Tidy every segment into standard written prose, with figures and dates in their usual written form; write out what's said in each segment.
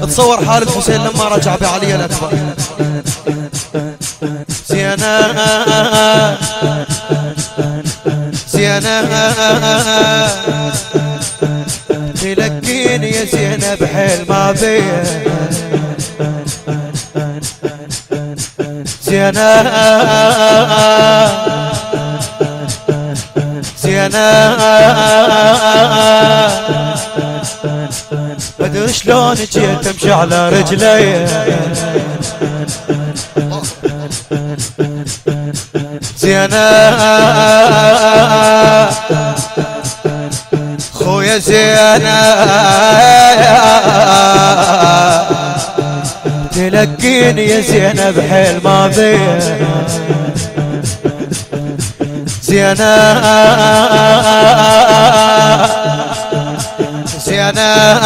تصور حال الحسين لما رجع بعلي الأكبر. زينب زينب تلقيني يا زينب حيل ما بيه. زينب زينب مدري شلون جيت امشي على رجلي. زينب خويا زينب تلقيني يا زينب حيل ما بيه. زينب زينب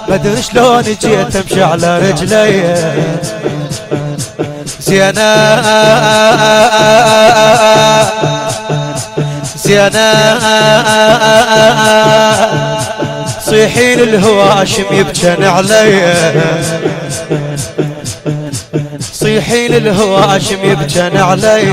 مدري شلون جيت امشي على رجلي. زينب زينب صيحي للهواشم يبجن علي. صيحي للهواشم يبجن علي.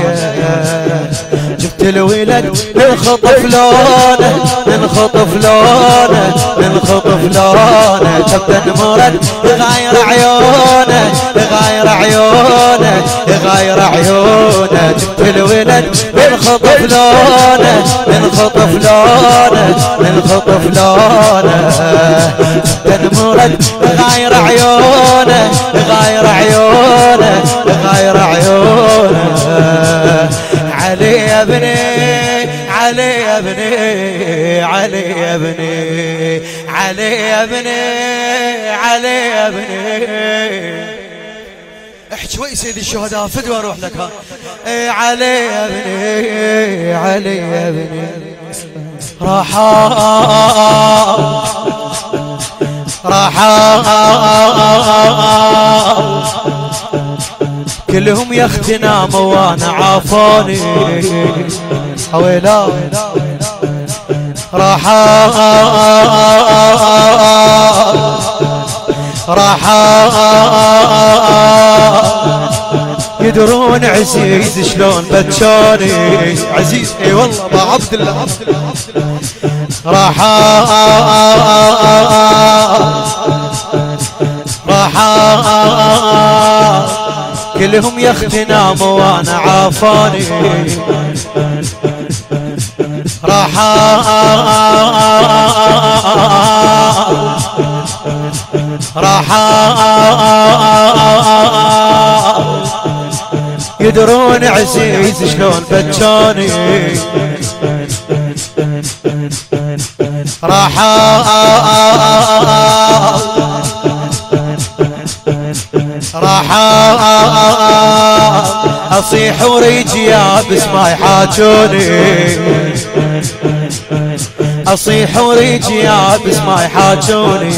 جبت الولد ننخطف لونه ننخطف لونه ننخطف لونه. تبدا المرد يغاير عيونه يغاير عيونه يغاير عيونه. جبت الولد ننخطف لونه ننخطف لونه ننخطف لونه. تبدا المرد يغاير عيونه يغاير عيونه يغاير عيونه. علي يا ابني علي يا ابني علي يا ابني علي يا ابني علي يا ابني. احكي شوي سيدي الشهداء فدوى اروح لك. ها علي يا ابني علي يا ابني. راحة راحة كلهم يا اختي ناموا وانا عافوني. حويلا راحة راحة يدرون عزيز شلون بتشوني. عزيز اي والله ابو عبد الله. راحة راحة كلهم يا اختي ناموا وانا عافوني. راحة راحة يدرون عزيز شلون بتشوني. راحة راحة اصيح وريجي يابس ما يحاجوني. اصيح وريجي يابس ما يحاجوني.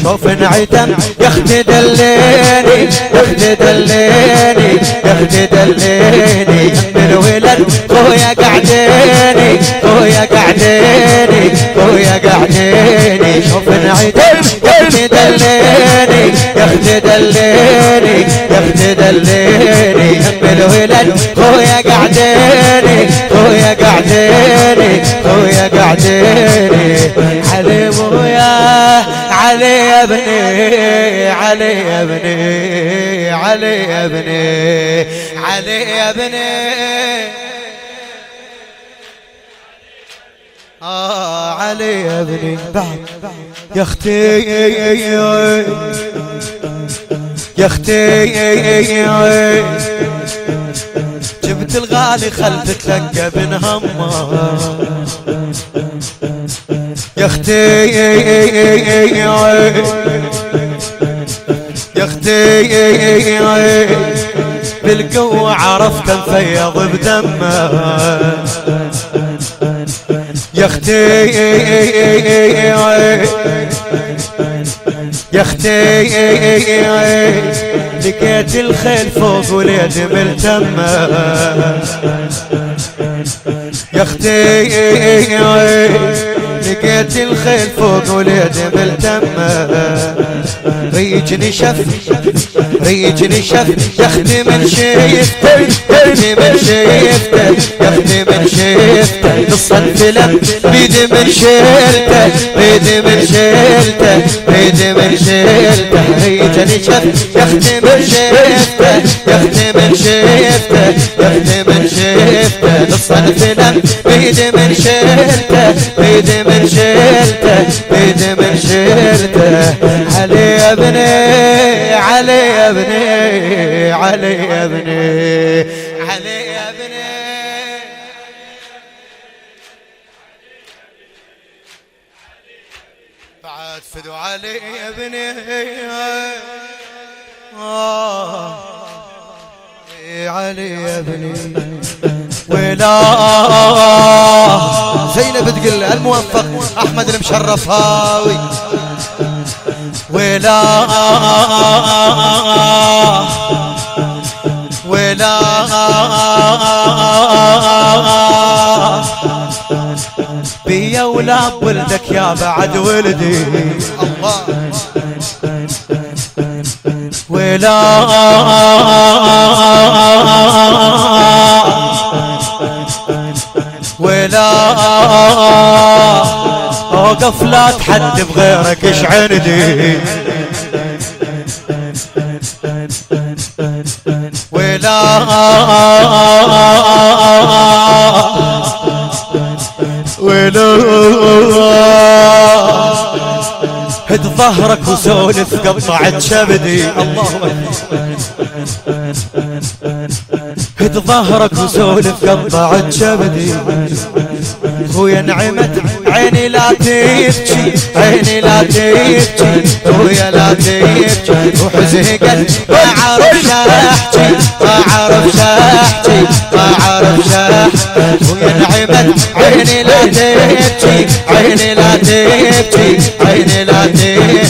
شوف انعدم يا اختي دليني يا اختي دليني يا اختي دليني. الولد خويا قعديني خويا قعديني خويا قعديني. شوف انعدم يا اختي دليني يا اختي دليني يا اختي دليني. الولد خويا قعديني خويا قعديني خويا قعديني. علي وياه علي يا ابني علي يا ابني علي يا ابني علي يا ابني. علي يا ابني بعد يا اختي يا اختي جبت الغالي خلت تلقى بن همه. يا اختي يا اختي بالقوة عرفت انفيض بدمه. يا اختي يا اختي لقيت الخيل فوق وليد ملتمه. يا اختي لقيت الخيل فوق وليدي ملتمة ريجني شف ريجني شف يا اختي من شيفته يا اختي من شيفته يا اختي من شيفته قصة فيلم بيدي من شيلته بيدي من شيلته بيدي من شيلته ريجني شف يا اختي من شيفته يا اختي من شيفته يا اختي من شيفته قصة فيلم بيدي من شيلته بيدي من شيلته بيدي من شيلته علي يا ابني علي يا ابني علي يا ابني علي يا ابني بعد فدو علي يا ابني علي يا ابني ولا زينب تقول الموفق احمد المشرف هاوي ولا ولا بيا ولا ولدك يا بعد ولدي الله ولا ولا اوقف لا تحد بغيرك ايش عندي ولا ولا هد ظهرك وسولف قطعت شبدي اللهم هد ظهرك وسولف قطعت شبدي خويا نعمت عيني لا تبكي عيني لا تبكي خويا لا تبكي وحزقت ما عرف شاحكي ما عرف شاحكي ما عرف شاحكي خويا نعمت عيني لا تبكي عيني لا تبكي عيني لا تبكي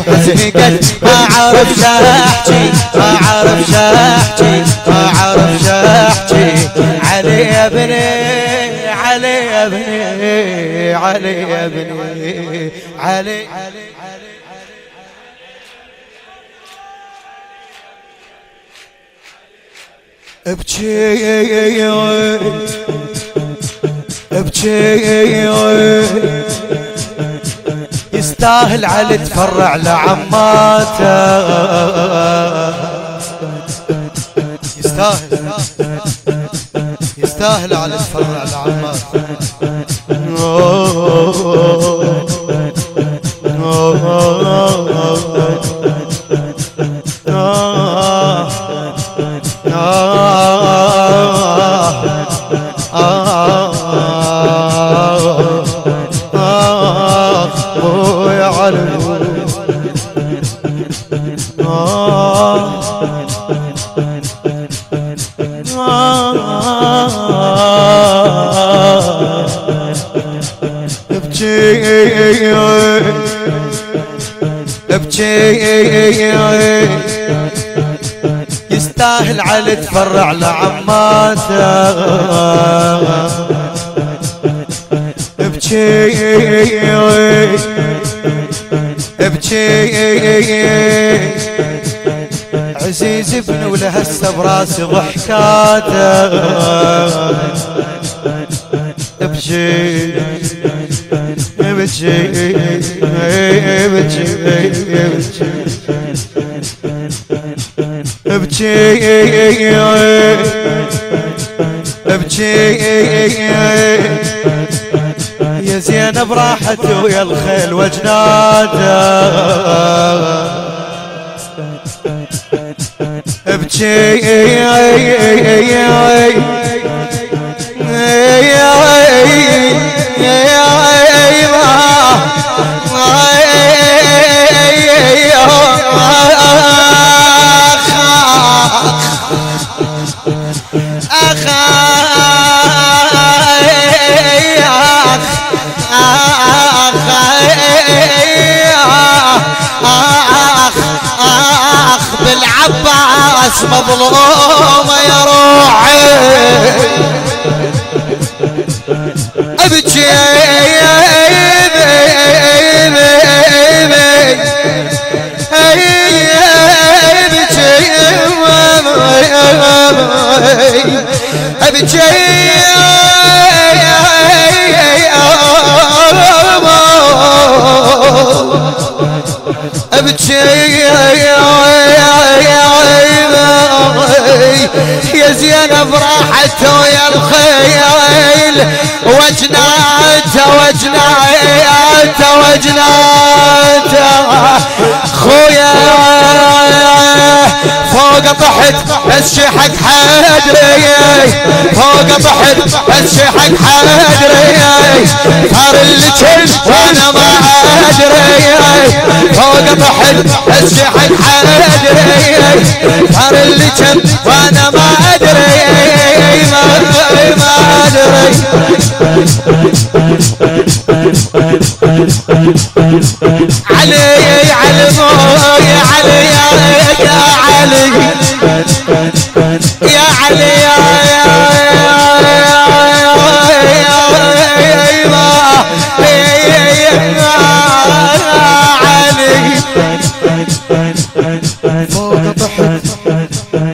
وحزقت ما عرف شاحكي ما عرف شاحكي ما عرف شاحكي علي يا ابني علي يا ابني علي يا ابني علي ابكي ابكي يستاهل على تفرع لعماته يستاهل يستاهل على تفرع لعماته يا علي ابكي يستاهل على تفرع لعماته ابكي ابكي عزيز ابن ولهسه براسي ضحكاته ابكي ابكي ابكي ابكي ابكي يا زينب راحت ويا الخيل وجناده ابكي بالعباس مظلومة يا روحي ابكي يا زينب راحت ويا الخيل وجناته خويا فوق طحت بس شحك حدري فوق طحت بس شحك حدري صار اللي كنت وانا ما ادري فوق طحت بس شحك حدري صار اللي كنت وانا ما ادري ما ادري علي علموي علي يا علي يا علي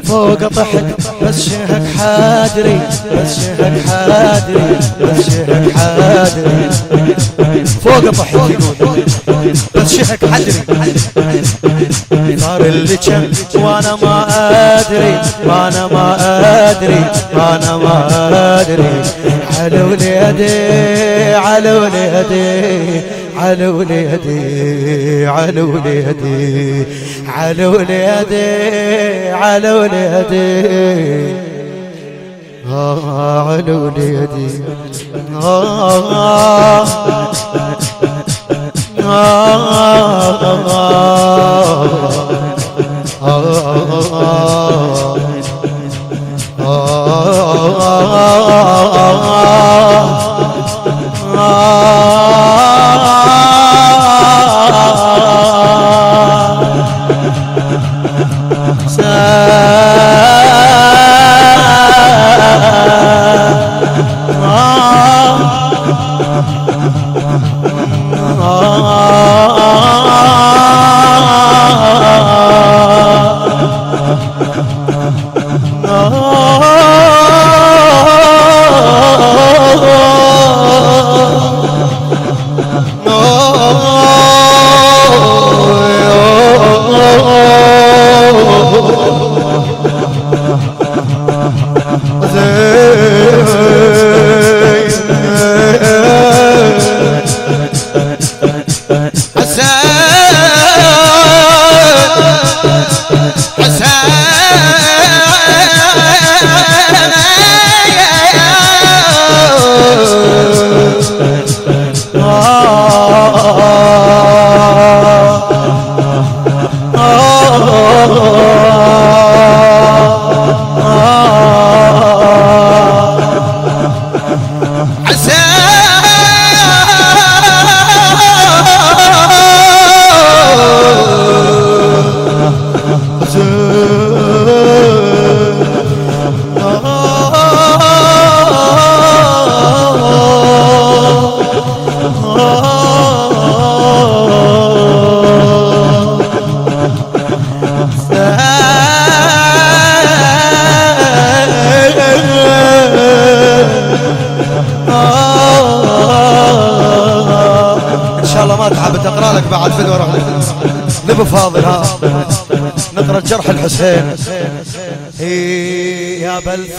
فوق طحت بس شهك حادري فوق طحت بس شهك حدري صار اللي كان وانا ما ادري على ولادي على بتقرا لك بعد في الورق نبو فاضل ها نقرا جرح الحسين يا بالفضل